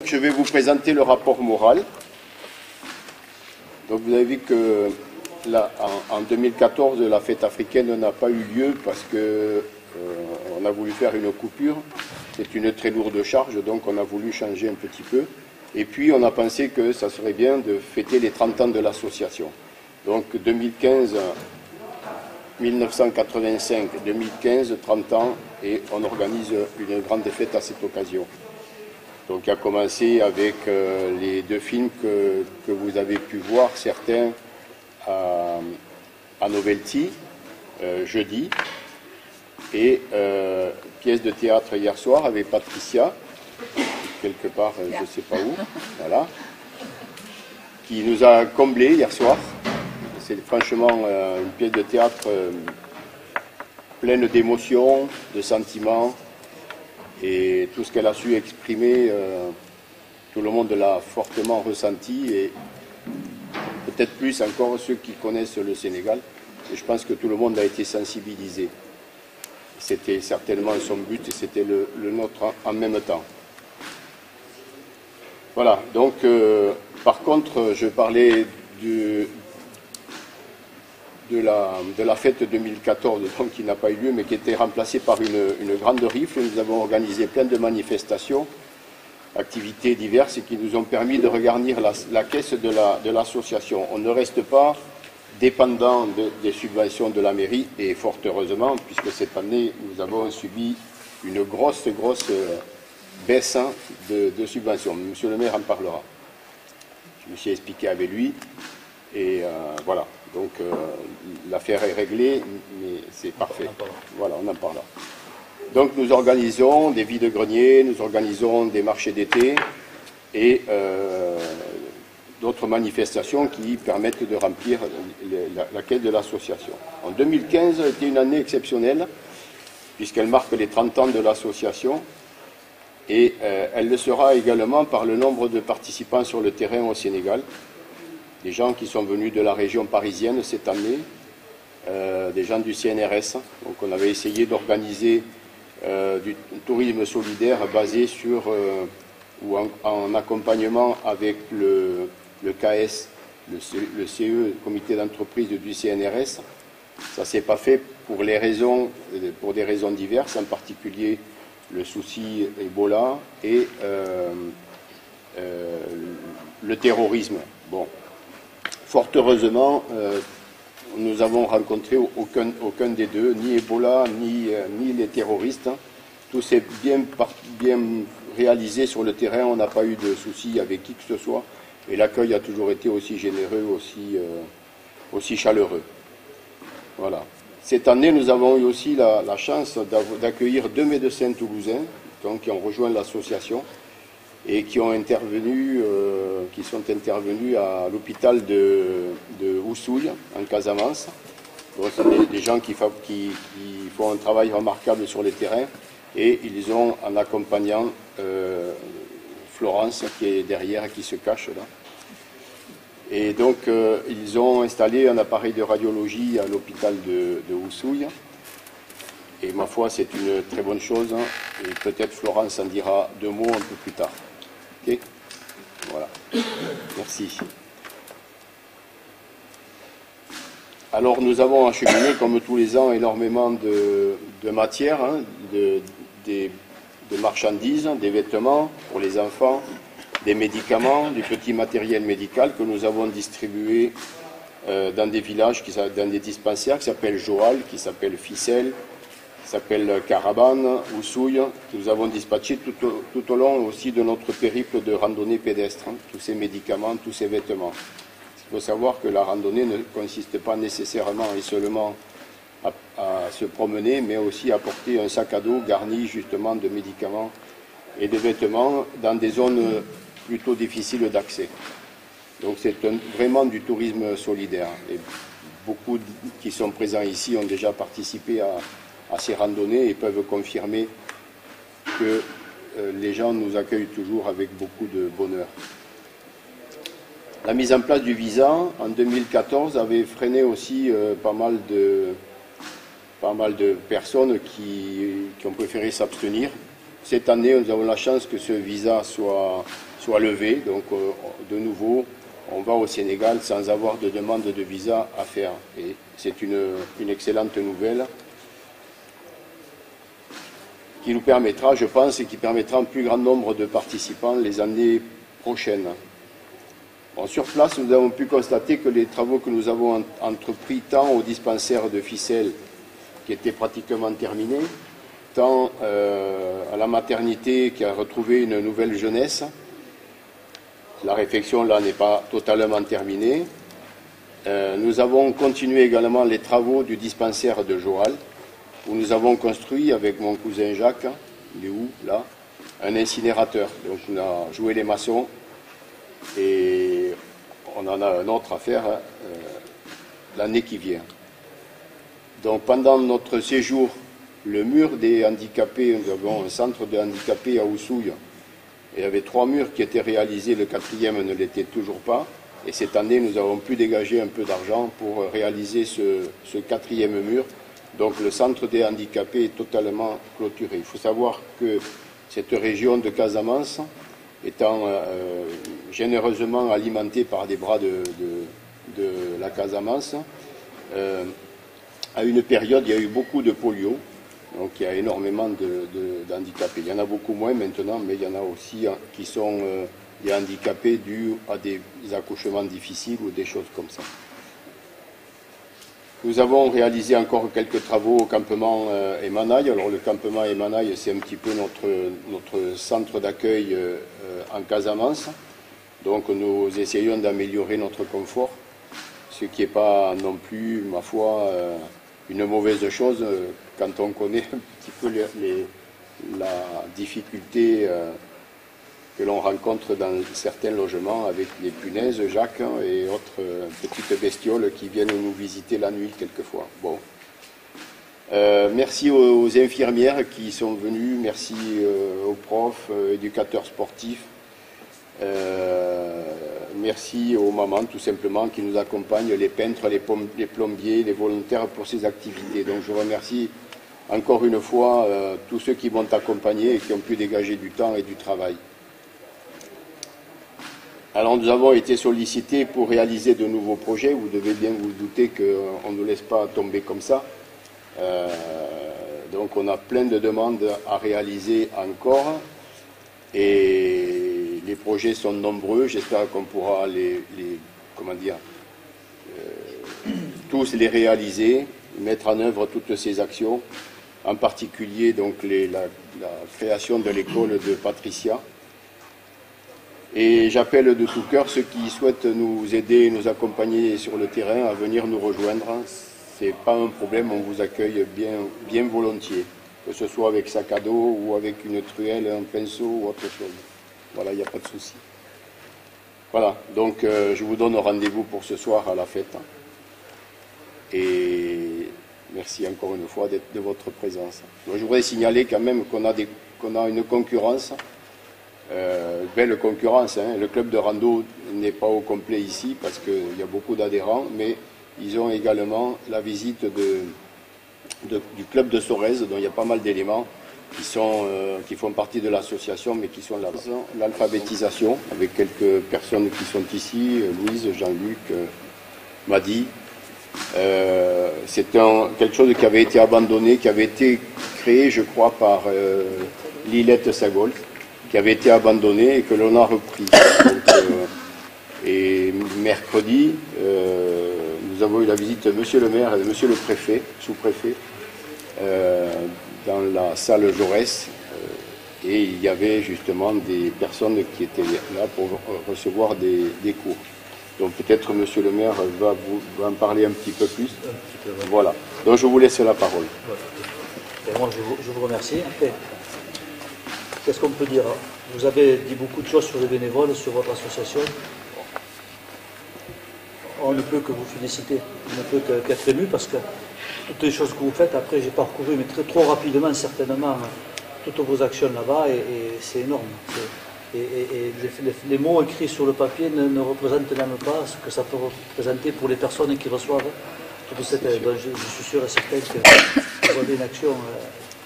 je vais vous présenter le rapport moral. Donc vous avez vu que là, en 2014, la fête africaine n'a pas eu lieu parce que on a voulu faire une coupure. C'est une très lourde charge, donc on a voulu changer un petit peu. Et puis on a pensé que ça serait bien de fêter les 30 ans de l'association. Donc 2015, 1985, 2015, 30 ans, et on organise une grande fête à cette occasion. Donc il a commencé avec les deux films que vous avez pu voir, certains à Novelty, jeudi, et pièce de théâtre hier soir avec Patricia, quelque part, je ne sais pas où, voilà, qui nous a comblés hier soir. C'est franchement une pièce de théâtre pleine d'émotions, de sentiments, et tout ce qu'elle a su exprimer, tout le monde l'a fortement ressenti, et peut-être plus encore ceux qui connaissent le Sénégal. Et je pense que tout le monde a été sensibilisé. C'était certainement son but et c'était le nôtre en même temps. Voilà, donc par contre, je parlais de la fête 2014, donc qui n'a pas eu lieu, mais qui était remplacée par une grande rifle. Nous avons organisé plein de manifestations, activités diverses, qui nous ont permis de regarnir la caisse de l'association. On ne reste pas dépendant des subventions de la mairie, et fort heureusement, puisque cette année, nous avons subi une grosse baisse de subventions. Monsieur le maire en parlera. Je me suis expliqué avec lui, et voilà. Donc l'affaire est réglée, mais c'est parfait. Voilà, on en parlera. Donc nous organisons des vides-greniers, nous organisons des marchés d'été et d'autres manifestations qui permettent de remplir la caisse de l'association. En 2015 a été une année exceptionnelle, puisqu'elle marque les 30 ans de l'association, et elle le sera également par le nombre de participants sur le terrain au Sénégal. Des gens qui sont venus de la région parisienne cette année, des gens du CNRS. Donc on avait essayé d'organiser du tourisme solidaire basé sur, ou en accompagnement avec le KS, le CE, le comité d'entreprise du CNRS. Ça ne s'est pas fait pour des raisons diverses, en particulier le souci Ebola et le terrorisme. Bon. Fort heureusement, nous avons rencontré aucun des deux, ni Ebola, ni les terroristes. Tout s'est bien réalisé sur le terrain, on n'a pas eu de soucis avec qui que ce soit, et l'accueil a toujours été aussi généreux, aussi chaleureux. Voilà. Cette année, nous avons eu aussi la chance d'accueillir deux médecins toulousains, donc, qui ont rejoint l'association, et qui sont intervenus à l'hôpital de Oussouye, en Casamance. C'est des gens qui font un travail remarquable sur les terrains, et ils ont, en accompagnant Florence, qui est derrière, qui se cache là. Et donc, ils ont installé un appareil de radiologie à l'hôpital de Oussouye. Et ma foi, c'est une très bonne chose, hein, et peut-être Florence en dira deux mots un peu plus tard. Ok ? Voilà. Merci. Alors, nous avons acheminé, comme tous les ans, énormément de matières, hein, de marchandises, des vêtements pour les enfants, des médicaments, du petit matériel médical que nous avons distribué dans des villages, dans des dispensaires qui s'appellent Joal, qui s'appellent Ficelle, qui s'appelle Caravane, Oussouye. Nous avons dispatché tout au long aussi de notre périple de randonnée pédestre, hein, tous ces médicaments, tous ces vêtements. Il faut savoir que la randonnée ne consiste pas nécessairement et seulement à se promener, mais aussi à porter un sac à dos garni justement de médicaments et de vêtements dans des zones plutôt difficiles d'accès. Donc c'est vraiment du tourisme solidaire. Et beaucoup qui sont présents ici ont déjà participé à ces randonnées et peuvent confirmer que les gens nous accueillent toujours avec beaucoup de bonheur. La mise en place du visa en 2014 avait freiné aussi pas mal de personnes qui ont préféré s'abstenir. Cette année, nous avons la chance que ce visa soit soit levée. Donc de nouveau, on va au Sénégal sans avoir de demande de visa à faire. Et c'est une excellente nouvelle qui nous permettra, je pense, et qui permettra un plus grand nombre de participants les années prochaines. Bon, sur place, nous avons pu constater que les travaux que nous avons entrepris, tant au dispensaire de ficelles, qui était pratiquement terminé, tant à la maternité qui a retrouvé une nouvelle jeunesse. La réfection là n'est pas totalement terminée. Nous avons continué également les travaux du dispensaire de Joal, où nous avons construit avec mon cousin Jacques, il est où là, un incinérateur. Donc on a joué les maçons et on en a un autre à faire l'année qui vient. Donc pendant notre séjour, le mur des handicapés, nous avons un centre de handicapés à Oussouye. Il y avait 3 murs qui étaient réalisés, le 4e ne l'était toujours pas. Et cette année, nous avons pu dégager un peu d'argent pour réaliser ce 4e mur. Donc le centre des handicapés est totalement clôturé. Il faut savoir que cette région de Casamance, étant généreusement alimentée par des bras de la Casamance, à une période, il y a eu beaucoup de polio. Donc il y a énormément d'handicapés. Il y en a beaucoup moins maintenant, mais il y en a aussi qui sont des handicapés dus à des accouchements difficiles ou des choses comme ça. Nous avons réalisé encore quelques travaux au campement Emanaï. Alors le campement Emanaï, c'est un petit peu notre centre d'accueil en Casamance. Donc nous essayons d'améliorer notre confort, ce qui n'est pas non plus, ma foi, une mauvaise chose quand on connaît un petit peu la difficulté que l'on rencontre dans certains logements avec les punaises, Jacques, et autres petites bestioles qui viennent nous visiter la nuit quelquefois. Bon. Merci aux infirmières qui sont venues, merci aux profs, éducateurs sportifs, merci aux mamans tout simplement qui nous accompagnent, les peintres, les plombiers, les volontaires pour ces activités. Donc je remercie encore une fois tous ceux qui m'ont accompagné et qui ont pu dégager du temps et du travail. Alors nous avons été sollicités pour réaliser de nouveaux projets. Vous devez bien vous douter qu'on ne nous laisse pas tomber comme ça. Donc on a plein de demandes à réaliser encore. Et les projets sont nombreux. J'espère qu'on pourra tous les réaliser, mettre en œuvre toutes ces actions. En particulier donc la création de l'école de Patricia. Et j'appelle de tout cœur ceux qui souhaitent nous aider, nous accompagner sur le terrain à venir nous rejoindre. Ce n'est pas un problème, on vous accueille bien volontiers, que ce soit avec sac à dos ou avec une truelle, un pinceau ou autre chose. Voilà, il n'y a pas de souci. Voilà, donc je vous donne rendez-vous pour ce soir à la fête. Et merci encore une fois de votre présence. Donc, je voudrais signaler quand même qu'on a une concurrence. Belle concurrence, hein. Le club de rando n'est pas au complet ici parce qu'il y a beaucoup d'adhérents, mais ils ont également la visite du club de Sorèze, dont il y a pas mal d'éléments qui font partie de l'association, mais qui sont là. L'alphabétisation, avec quelques personnes qui sont ici, Louise, Jean-Luc, Madi. C'est quelque chose qui avait été abandonné, qui avait été créé, je crois, par Lilette Sagol, qui avait été abandonné et que l'on a repris. Donc, et mercredi, nous avons eu la visite de monsieur le maire et de monsieur le préfet, sous-préfet, dans la salle Jaurès, et il y avait justement des personnes qui étaient là pour recevoir des cours. Donc peut-être monsieur le maire va en parler un petit peu plus. Voilà. Donc je vous laisse la parole. Moi, je vous remercie. Après, qu'est-ce qu'on peut dire? Vous avez dit beaucoup de choses sur les bénévoles, sur votre association. On ne peut que vous féliciter, on ne peut qu'être ému parce que toutes les choses que vous faites, après j'ai parcouru, mais trop rapidement certainement, toutes vos actions là-bas et c'est énorme. Et les mots écrits sur le papier ne représentent même pas ce que ça peut représenter pour les personnes qui reçoivent toute cette aide. Je suis sûr et certain que vous avez une action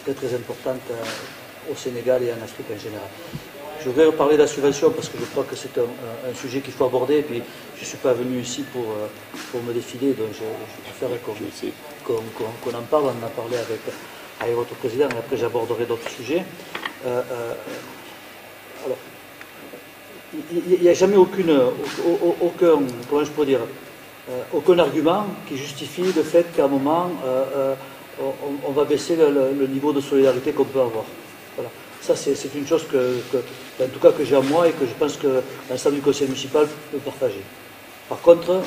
très très importante au Sénégal et en Afrique en général. Je voudrais parler de la subvention parce que je crois que c'est un sujet qu'il faut aborder. Et puis, je ne suis pas venu ici pour me défiler, donc je préfère qu'on en parle. On en a parlé avec votre président, et après j'aborderai d'autres sujets. Alors, il n'y a jamais aucun argument qui justifie le fait qu'à un moment, on va baisser le niveau de solidarité qu'on peut avoir. Voilà. Ça, c'est une chose en tout cas que j'ai en moi et que je pense que l'ensemble du conseil municipal peut partager. Par contre,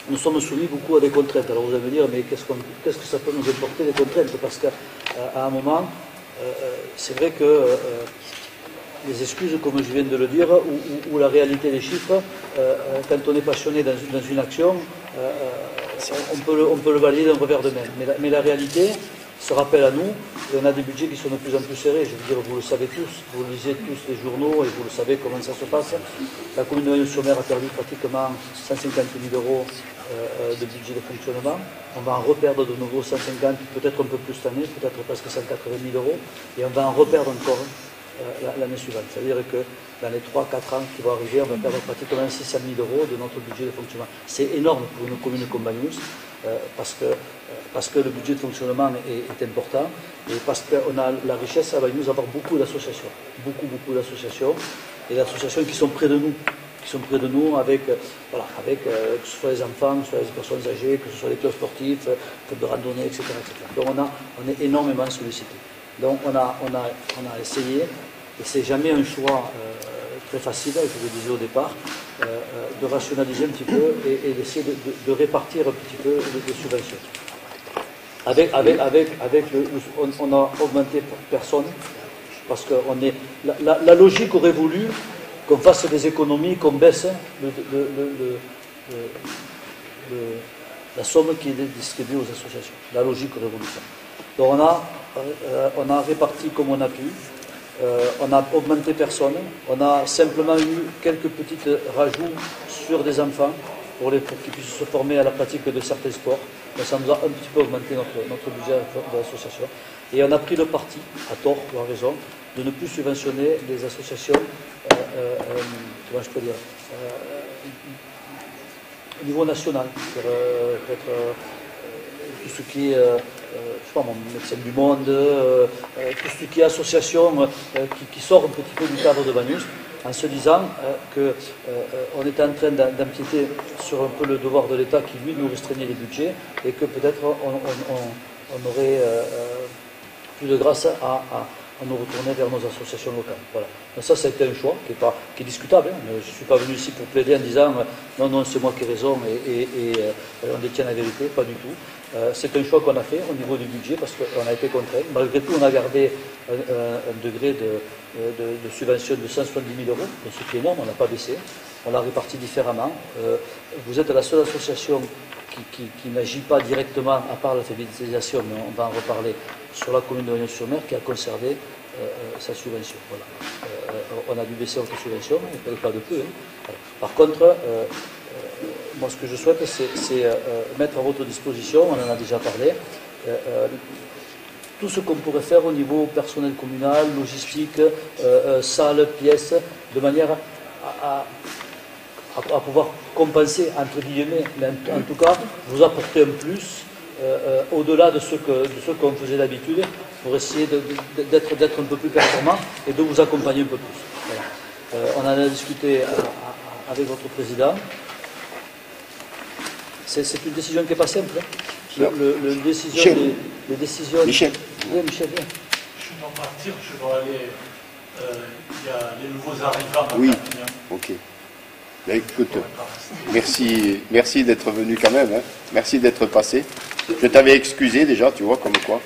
nous sommes soumis beaucoup à des contraintes. Alors vous allez me dire, mais qu'est-ce que ça peut nous apporter des contraintes? Parce qu'à un moment, c'est vrai que les excuses, comme je viens de le dire, ou la réalité des chiffres, quand on est passionné dans une action, on peut le valider d'un revers de main. Mais la réalité se rappelle à nous, et on a des budgets qui sont de plus en plus serrés. Je veux dire, vous le savez tous, vous lisez tous les journaux et vous le savez comment ça se passe. La commune de Noyon-sur-Mer a perdu pratiquement 150 000 € de budget de fonctionnement. On va en reperdre de nouveau 150, peut-être un peu plus cette année, peut-être presque 180 000 €, et on va en reperdre encore l'année suivante. C'est-à-dire que dans les 3-4 ans qui vont arriver, on va perdre pratiquement 600 000 € de notre budget de fonctionnement. C'est énorme pour une commune comme Bagnous, parce que le budget de fonctionnement est important, et parce qu'on a la richesse à Bagnous d'avoir beaucoup d'associations, beaucoup d'associations, et d'associations qui sont près de nous, avec que ce soit les enfants, que ce soit les personnes âgées, que ce soit les clubs sportifs, clubs de randonnée, etc. Donc on est énormément sollicité. Donc on a essayé, et c'est jamais un choix très facile, je vous le disais au départ, de rationaliser un petit peu et d'essayer de répartir un petit peu les subventions. On a augmenté personne, parce que la logique aurait voulu qu'on fasse des économies, qu'on baisse la somme qui est distribuée aux associations. La logique aurait voulu ça. Donc on a réparti comme on a pu, on a augmenté personne, on a simplement eu quelques petits rajouts sur des enfants pour qu'ils puissent se former à la pratique de certains sports. Donc ça nous a un petit peu augmenté notre budget de l'association. Et on a pris le parti, à tort ou à raison, de ne plus subventionner les associations, comment je peux dire, au niveau national. Peut-être tout ce qui est, je sais pas, mon médecin du monde, tout ce qui est association qui sort un petit peu du cadre de Bagnous, en se disant qu'on était en train d'empiéter sur un peu le devoir de l'État qui, lui, nous restreignait les budgets, et que peut-être on aurait plus de grâce à nous retourner vers nos associations locales. Voilà. Donc ça a été un choix qui est discutable. Hein. Je ne suis pas venu ici pour plaider en disant non, c'est moi qui ai raison et on détient la vérité, pas du tout. C'est un choix qu'on a fait au niveau du budget parce qu'on a été contraint. Malgré tout, on a gardé un degré de subvention de 170 000 €, ce qui est énorme, on n'a pas baissé. On l'a réparti différemment. Vous êtes la seule association qui n'agit pas directement, à part la féminisation, mais on va en reparler, sur la commune de Noyon-sur-Mer, qui a conservé sa subvention. Voilà. On a dû baisser notre subvention, et pas de peu. Hein. Voilà. Par contre, moi ce que je souhaite, c'est mettre à votre disposition, on en a déjà parlé, tout ce qu'on pourrait faire au niveau personnel communal, logistique, salles, pièces, de manière à pouvoir compenser, entre guillemets, mais en tout cas, vous apporter un plus au-delà de ce qu'on faisait d'habitude, pour essayer d'être un peu plus performant et de vous accompagner un peu plus. Voilà. On en a discuté avec votre président. C'est une décision qui n'est pas simple. Hein. Les décisions... Michel. Oui, Michel, viens. Je dois partir, je dois aller... Il y a les nouveaux arrivants. Oui, ok. Ben, écoute, merci d'être venu quand même, hein. Merci d'être passé. Je t'avais excusé déjà, tu vois, comme quoi.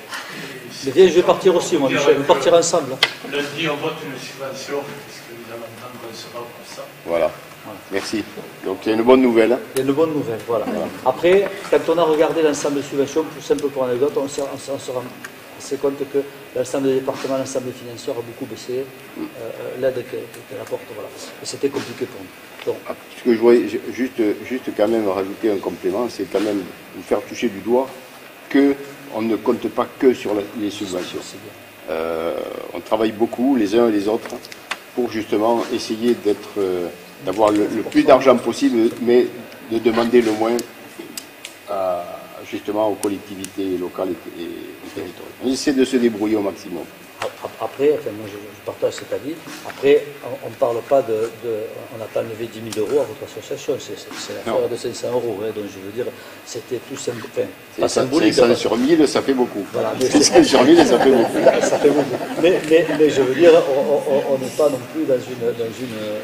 Mais viens, je vais partir aussi, moi, Michel, on va partir ensemble. Lundi, on vote une subvention, puisque nous allons entendre qu'on sera pour ça. Voilà, merci. Donc il y a une bonne nouvelle. Hein. Il y a une bonne nouvelle, voilà. Après, quand on a regardé l'ensemble des subventions, plus simple pour anecdote, on se rend assez compte que l'ensemble des départements, l'ensemble des financeurs a beaucoup baissé l'aide qu'elle apporte. Voilà. Et c'était compliqué pour nous. Donc, ce que je voulais juste quand même rajouter un complément, c'est quand même vous faire toucher du doigt qu'on ne compte pas que sur les subventions. On travaille beaucoup les uns et les autres pour justement essayer d'avoir le plus d'argent possible, mais de demander le moins justement aux collectivités locales et territoriales. On essaie de se débrouiller au maximum. Après, enfin, moi je partage cet avis. Après, on ne parle pas on n'a pas levé 10 000 euros à votre association, c'est l'affaire de 500 euros. Hein, donc je veux dire, c'était tout pas symbolique. 500 sur 1000, ça fait beaucoup. Voilà, 500 sur 1000, ça fait beaucoup. Ça fait beaucoup. Mais je veux dire, on n'est pas non plus dans une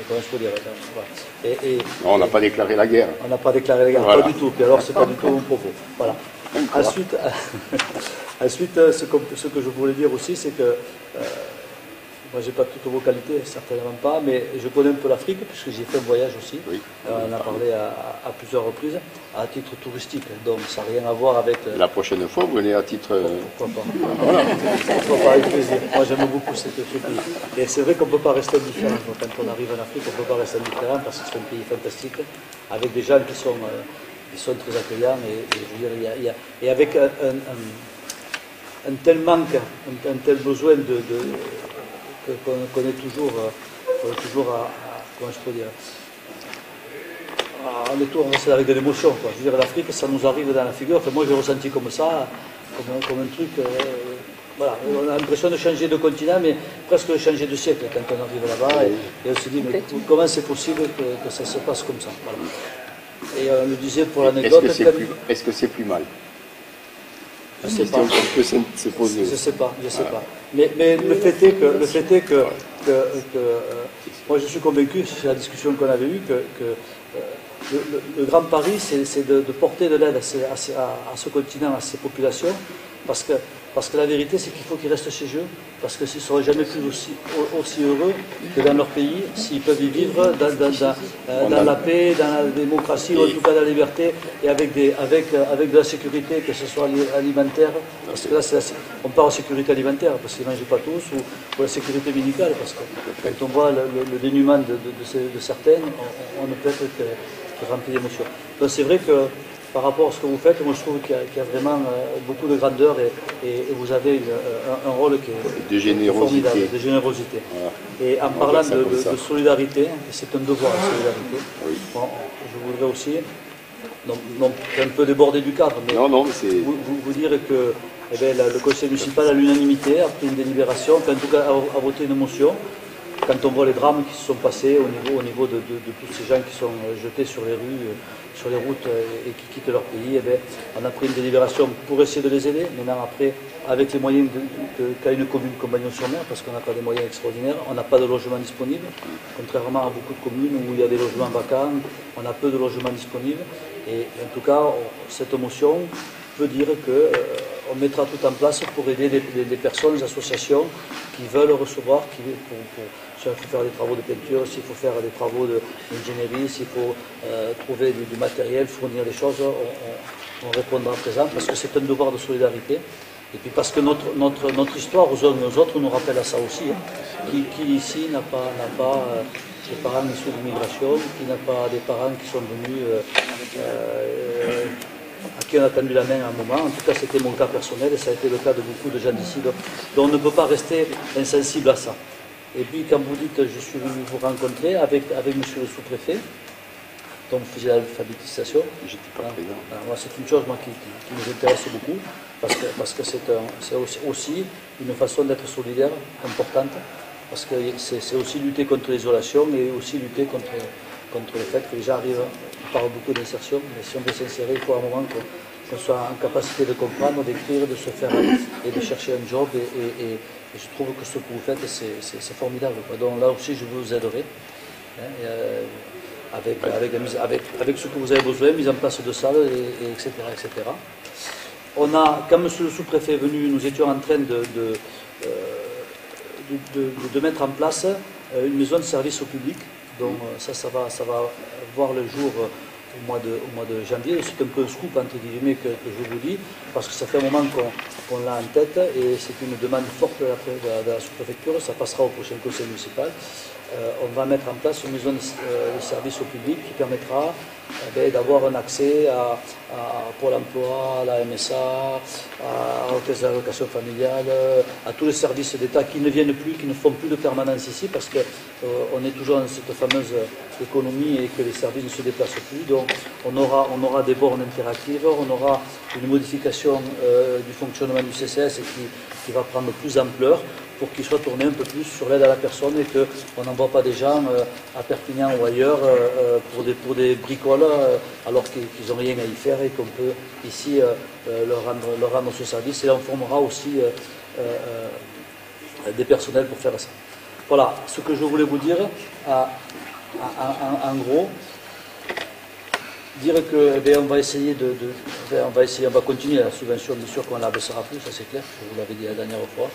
comment je peux dire, voilà. On n'a pas déclaré la guerre. On n'a pas déclaré la guerre, voilà. Pas du tout. Puis alors, c'est pas du tout mon propos. Voilà. Ensuite, ce que je voulais dire aussi, c'est que moi, j'ai pas toutes vos qualités, certainement pas, mais je connais un peu l'Afrique, puisque j'ai fait un voyage aussi. Oui. On en a parlé à plusieurs reprises, à titre touristique. Donc, ça n'a rien à voir avec... La prochaine fois, vous venez à titre... Pourquoi pas. Voilà. Pourquoi pas, avec plaisir. Moi, j'aime beaucoup ce pays. Et c'est vrai qu'on ne peut pas rester indifférent. Quand on arrive en Afrique, on ne peut pas rester indifférent, parce que c'est un pays fantastique, avec des gens qui sont très accueillants, et je veux dire, et avec un tel manque, un tel besoin qu'on est toujours à comment je peux dire, on est toujours avec de l'émotion. Je veux dire, l'Afrique, ça nous arrive dans la figure. Enfin, moi, j'ai ressenti comme ça, comme un truc. Voilà, on a l'impression de changer de continent, mais presque de changer de siècle quand on arrive là-bas. Et on se dit, mais comment c'est possible que ça se passe comme ça, voilà. Et on le disait pour l'anecdote. Est-ce que c'est plus mal? Je ne sais pas. Se poser. Je sais pas. Mais le fait est que moi je suis convaincu, c'est la discussion qu'on avait eue, que le grand pari, c'est de porter de l'aide à ce continent, à ces populations, parce que la vérité, c'est qu'il faut qu'ils restent chez eux, parce qu'ils ne seront jamais plus aussi heureux que dans leur pays, s'ils peuvent y vivre dans la paix, dans la démocratie, ou en tout cas dans la liberté, et avec de la sécurité, que ce soit alimentaire, parce que là, on parle de sécurité alimentaire, parce qu'ils ne mangent pas tous, ou la sécurité médicale, parce que quand on voit le dénuement de certaines, on ne peut être que rempli d'émotions. Donc c'est vrai que par rapport à ce que vous faites, moi je trouve qu'il y a vraiment beaucoup de grandeur et vous avez un rôle qui est formidable, de générosité. Voilà. Et en parlant de solidarité, c'est un devoir de solidarité. Oui. Bon, je voudrais aussi, non, un peu déborder du cadre, mais vous dire que le conseil municipal à l'unanimité a pris une délibération, en tout cas a voté une motion. Quand on voit les drames qui se sont passés au niveau de tous ces gens qui sont jetés sur les rues, sur les routes et qui quittent leur pays, on a pris une délibération pour essayer de les aider. Maintenant, après, avec les moyens qu'a une commune comme Bagnon-sur-Mer, parce qu'on n'a pas des moyens extraordinaires, on n'a pas de logement disponible, contrairement à beaucoup de communes où il y a des logements vacants, on a peu de logements disponibles. Et en tout cas, cette motion peut dire qu'on mettra tout en place pour aider les personnes, les associations qui veulent recevoir, s'il faut faire des travaux de peinture, s'il faut faire des travaux d'ingénierie, s'il faut trouver du matériel, fournir des choses, on répondra présent parce que c'est un devoir de solidarité. Et puis parce que notre histoire aux uns et aux autres nous rappelle à ça aussi. Hein. Qui ici n'a pas des parents issus de l'immigration, qui n'a pas des parents qui sont venus à qui on a tendu la main à un moment. En tout cas, c'était mon cas personnel et ça a été le cas de beaucoup de gens d'ici. Donc on ne peut pas rester insensible à ça. Et puis, quand vous dites je suis venu vous rencontrer avec monsieur le sous-préfet, dont vous faisiez l'alphabétisation, moi, c'est une chose qui nous intéresse beaucoup, parce que c'est aussi une façon d'être solidaire importante, parce que c'est aussi lutter contre l'isolation et aussi lutter contre le fait que les gens arrivent, on parle beaucoup d'insertion, mais si on veut s'insérer, il faut à un moment qu'on soit en capacité de comprendre, d'écrire, de se faire et de chercher un job. Et je trouve que ce que vous faites, c'est formidable. Donc là aussi, je vous aiderai. Hein, avec ce que vous avez besoin, mise en place de salles, etc., etc. Quand M. le sous-préfet est venu, nous étions en train de mettre en place une maison de service au public. Donc ça va voir le jour au mois de janvier. C'est un peu un scoop entre guillemets que je vous dis, parce que ça fait un moment qu'on l'a en tête et c'est une demande forte de la sous-préfecture. Ça passera au prochain conseil municipal. on va mettre en place une maison de service au public qui permettra d'avoir un accès à Pôle emploi, à la MSA, à la caisse d'allocation familiale, à tous les services d'État qui ne viennent plus, qui ne font plus de permanence ici parce qu'on est toujours dans cette fameuse économie et que les services ne se déplacent plus. Donc on aura des bornes interactives, on aura une modification du fonctionnement du CCS qui va prendre plus d'ampleur pour qu'il soit tourné un peu plus sur l'aide à la personne et qu'on n'envoie pas des gens à Perpignan ou ailleurs pour des bricoles alors qu'ils n'ont rien à y faire et qu'on peut ici leur rendre ce service. Et là on formera aussi des personnels pour faire ça. Voilà ce que je voulais vous dire en gros. Dire que on va essayer on va continuer la subvention, bien sûr qu'on ne la baissera plus, ça c'est clair, je vous l'avais dit la dernière fois.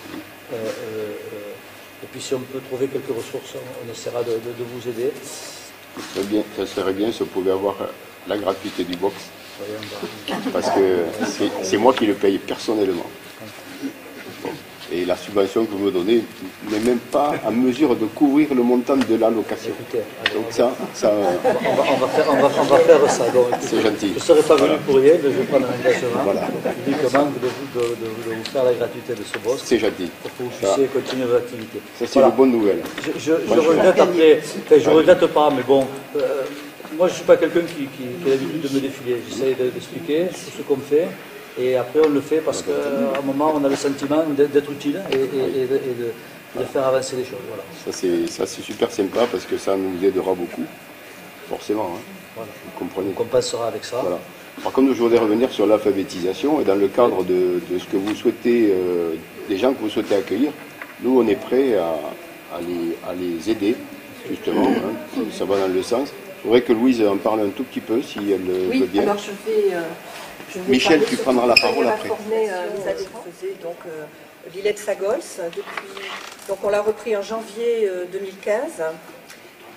Et puis si on peut trouver quelques ressources, on essaiera de vous aider. Ça serait bien si on pouvait avoir la gratuité du box. Parce que c'est moi qui le paye personnellement. Et la subvention que vous me donnez n'est même pas en mesure de couvrir le montant de l'allocation. Donc ça on va faire ça. C'est gentil. Je ne serai pas venu pour rien, mais je vais prendre un engagement publiquement de vous faire la gratuité de ce boss. C'est gentil. Pour que vous puissiez continuer votre activité. Ça c'est une bonne nouvelle. Je regrette après, je regrette pas, mais bon, moi je ne suis pas quelqu'un qui a l'habitude de me défiler. J'essaie d'expliquer tout ce qu'on fait. Et après, on le fait parce qu'à un moment, on a le sentiment d'être utile et de faire avancer les choses. Voilà. Ça, c'est super sympa parce que ça nous aidera beaucoup, forcément. Hein. Voilà. Vous comprenez. On compensera avec ça. Voilà. Par contre, je voudrais revenir sur l'alphabétisation et dans le cadre de ce que vous souhaitez, des gens que vous souhaitez accueillir, nous, on est prêts à les aider, justement. Hein. Ça va dans le sens. Je voudrais que Louise en parle un tout petit peu, si elle veut bien. Alors je vais Michel, tu prendras la parole après. Les adhérents donc Villette Sagols donc on l'a repris en janvier 2015.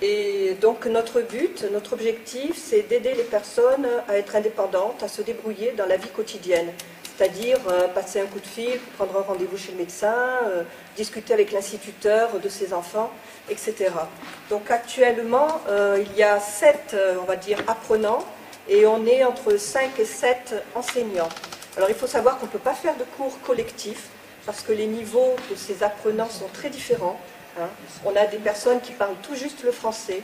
Et donc notre objectif, c'est d'aider les personnes à être indépendantes, à se débrouiller dans la vie quotidienne. C'est-à-dire passer un coup de fil, prendre un rendez-vous chez le médecin, discuter avec l'instituteur de ses enfants, etc. Donc actuellement, il y a 7, on va dire, apprenants, et on est entre 5 et 7 enseignants. Alors il faut savoir qu'on ne peut pas faire de cours collectifs, parce que les niveaux de ces apprenants sont très différents. Hein. On a des personnes qui parlent tout juste le français,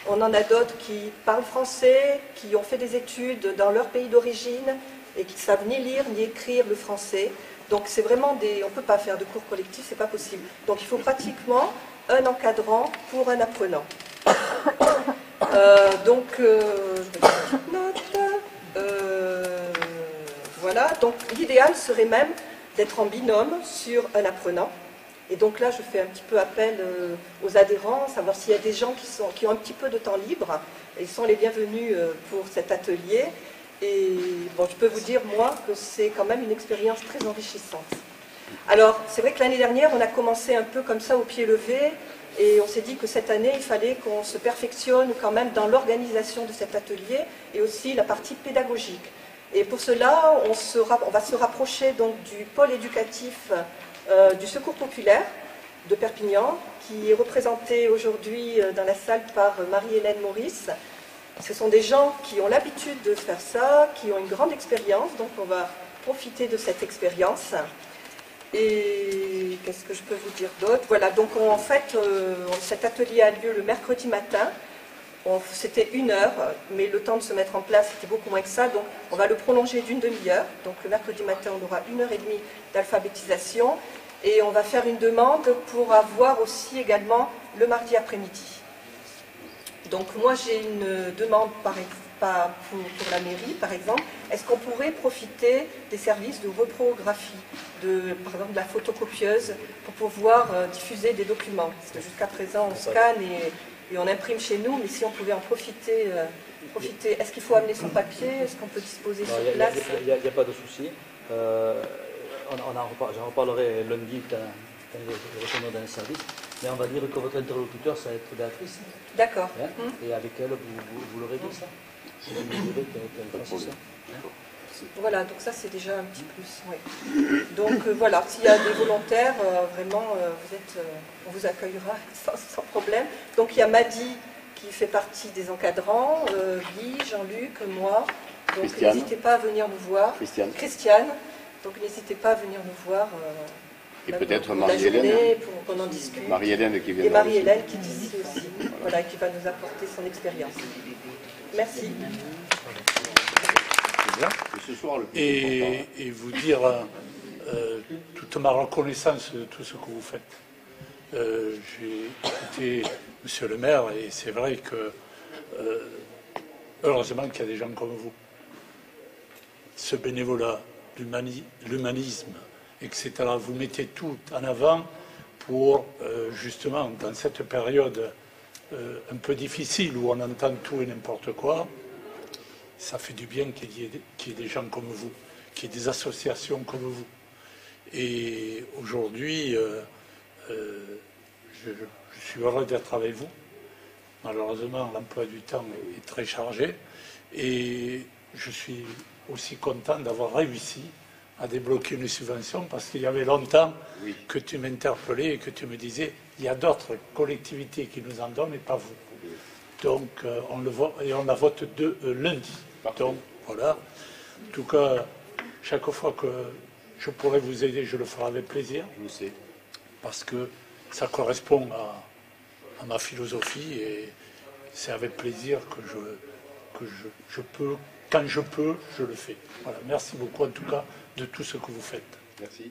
on en a d'autres qui parlent français, qui ont fait des études dans leur pays d'origine, et qui ne savent ni lire ni écrire le français. Donc c'est vraiment on ne peut pas faire de cours collectifs, c'est pas possible. Donc il faut pratiquement un encadrant pour un apprenant. Voilà, donc l'idéal serait même d'être en binôme sur un apprenant. Et donc là, je fais un petit peu appel aux adhérents, savoir s'il y a des gens qui ont un petit peu de temps libre. Ils sont les bienvenus pour cet atelier. Et bon, je peux vous dire, moi, que c'est quand même une expérience très enrichissante. Alors, c'est vrai que l'année dernière, on a commencé un peu comme ça au pied levé. Et on s'est dit que cette année, il fallait qu'on se perfectionne quand même dans l'organisation de cet atelier et aussi la partie pédagogique. Et pour cela, on va se rapprocher donc du pôle éducatif du Secours populaire de Perpignan, qui est représenté aujourd'hui dans la salle par Marie-Hélène Maurice. Ce sont des gens qui ont l'habitude de faire ça, qui ont une grande expérience, donc on va profiter de cette expérience. Et qu'est-ce que je peux vous dire d'autre? Voilà, donc en fait, cet atelier a lieu le mercredi matin. C'était 1 heure, mais le temps de se mettre en place était beaucoup moins que ça, donc on va le prolonger d'une demi-heure. Donc le mercredi matin, on aura 1h30 d'alphabétisation et on va faire une demande pour avoir aussi également le mardi après-midi. Donc moi j'ai une demande pour la mairie par exemple. Est-ce qu'on pourrait profiter des services de reprographie, par exemple de la photocopieuse, pour pouvoir diffuser des documents? Parce que jusqu'à présent on scanne et on imprime chez nous, mais si on pouvait en profiter, est-ce qu'il faut amener son papier? Est-ce qu'on peut disposer sur place? Il n'y a pas de souci. J'en reparlerai lundi quand je retournerai dans le service. Mais on va dire que votre interlocuteur, ça va être Béatrice. D'accord. Hein, et avec elle, vous le réglez ça. Vous direz qu'elle fasse ça. Hein. Voilà, donc ça c'est déjà un petit plus. Oui. Donc voilà, s'il y a des volontaires, vraiment, on vous accueillera sans problème. Donc il y a Madi qui fait partie des encadrants, Guy, Jean-Luc, moi. Donc n'hésitez pas à venir nous voir. Christiane. Donc n'hésitez pas à venir nous voir. Et peut-être Marie-Hélène. Pour qu'on en discute. Marie-Hélène qui vient. Et Marie-Hélène qui est ici aussi. Voilà, qui va nous apporter son expérience. Merci. Et vous dire toute ma reconnaissance de tout ce que vous faites. J'ai écouté Monsieur le maire et c'est vrai que heureusement qu'il y a des gens comme vous. Ce bénévolat, l'humanisme, etc. Vous mettez tout en avant pour justement dans cette période un peu difficile où on entend tout et n'importe quoi. Ça fait du bien qu'il y ait des gens comme vous, qu'il y ait des associations comme vous. Et aujourd'hui, je suis heureux d'être avec vous. Malheureusement, l'emploi du temps est très chargé. Et je suis aussi content d'avoir réussi à débloquer une subvention parce qu'il y avait longtemps que tu m'interpellais et que tu me disais il y a d'autres collectivités qui nous en donnent et pas vous. Donc, on le vote et on la vote lundi. Donc, voilà. En tout cas, chaque fois que je pourrai vous aider, je le ferai avec plaisir. Je le sais. Parce que ça correspond à ma philosophie et c'est avec plaisir que je peux, quand je peux, je le fais. Voilà. Merci beaucoup en tout cas de tout ce que vous faites. Merci.